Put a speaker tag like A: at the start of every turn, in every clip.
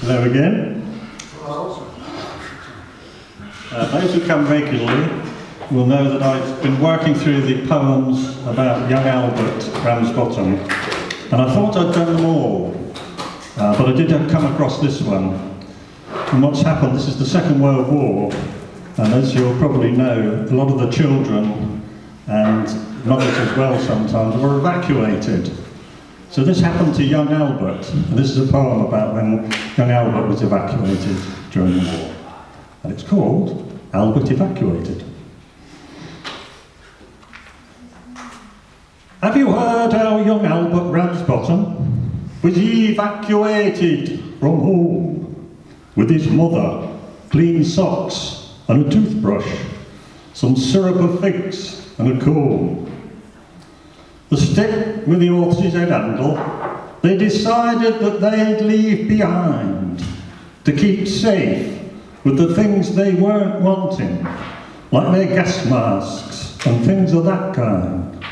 A: Hello again. Those who come regularly will know that I've been working through the poems about young Albert Ramsbottom, and I thought I'd done them all, but I did come across this one. And what's happened, this is the Second World War, and as you'll probably know, a lot of the children and mothers as well sometimes were evacuated. So this happened to young Albert, and this is a poem about when young Albert was evacuated during the war. And it's called Albert Evacuated. Have you heard how young Albert Ramsbottom was evacuated from home with his mother, clean socks and a toothbrush, some syrup of figs and a comb? The stick with the horse's head handle, they decided that they'd leave behind to keep safe with the things they weren't wanting, like their gas masks and things of that kind.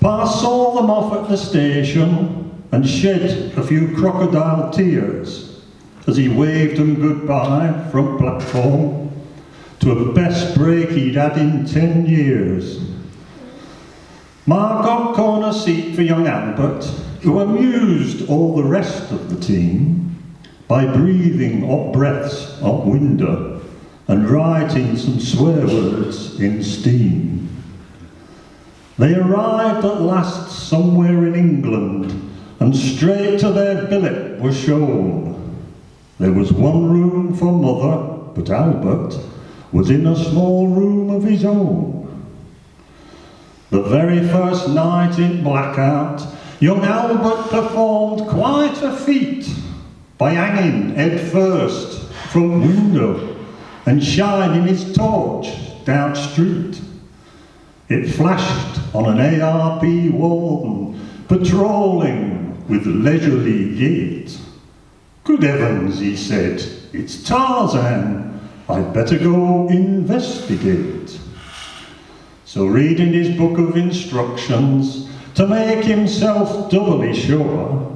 A: Pa saw them off at the station and shed a few crocodile tears as he waved them goodbye from platform to a best break he'd had in 10 years. Ma got corner seat for young Albert, who amused all the rest of the team by breathing hot breaths out window and writing some swear words in steam. They arrived at last somewhere in England, and straight to their billet were shown. There was one room for mother, but Albert was in a small room of his own. The very first night in blackout, young Albert performed quite a feat by hanging head first from window and shining his torch down street. It flashed on an ARP warden patrolling with leisurely gait. "Good heavens," he said, "it's Tarzan. I'd better go investigate." So reading his book of instructions to make himself doubly sure,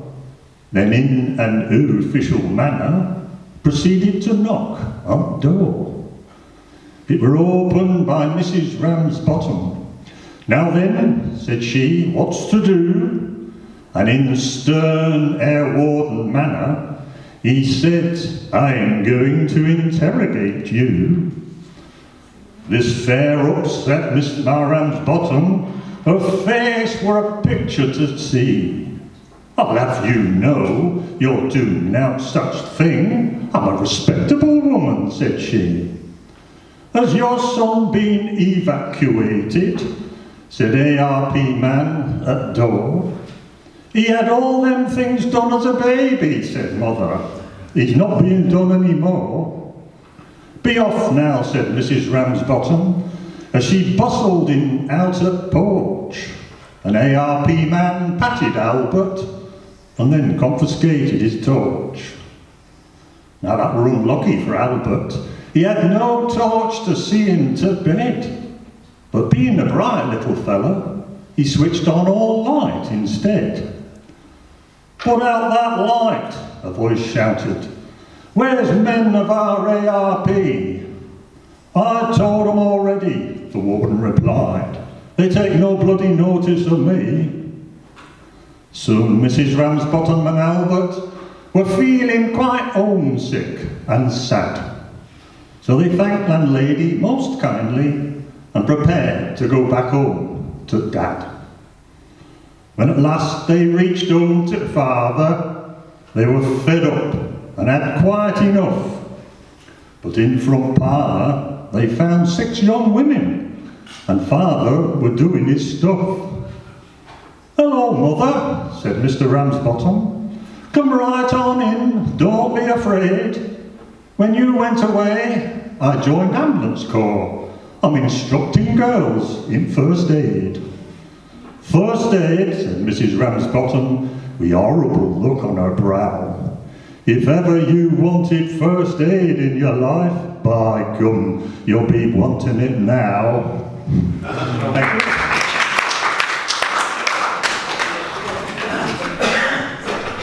A: then in an official manner proceeded to knock on the door. It were opened by Mrs. Ramsbottom. "Now then," said she, "what's to do?" And in stern air warden manner, he said, "I'm going to interrogate you." This fair upset Miss Ramsbottom, her face were a picture to see. "I'll have you know you're doing no such thing. I'm a respectable woman," said she. "Has your son been evacuated?" said ARP man at door. "He had all them things done as a baby," said mother. "He's not being done any more." "Be off now," said Mrs. Ramsbottom, as she bustled him out at porch. An ARP man patted Albert and then confiscated his torch. Now that were unlucky for Albert. He had no torch to see him to bed. But being a bright little fellow, he switched on all light instead. "Put out that light," a voice shouted. "Where's men of our ARP?" "I told them already," the warden replied. "They take no bloody notice of me." Soon Mrs. Ramsbottom and Albert were feeling quite homesick and sad. So they thanked landlady most kindly and prepared to go back home to Dad. When at last they reached home to father, they were fed up and had quite enough. But in front parlour they found 6 young women, and father were doing his stuff. "Hello, mother," said Mr. Ramsbottom. "Come right on in, don't be afraid. When you went away, I joined ambulance corps. I'm instructing girls in first aid." "First aid," said Mrs. Ramsbottom, with a horrible look on her brow. "If ever you wanted first aid in your life, by gum, you'll be wanting it now." Thank you.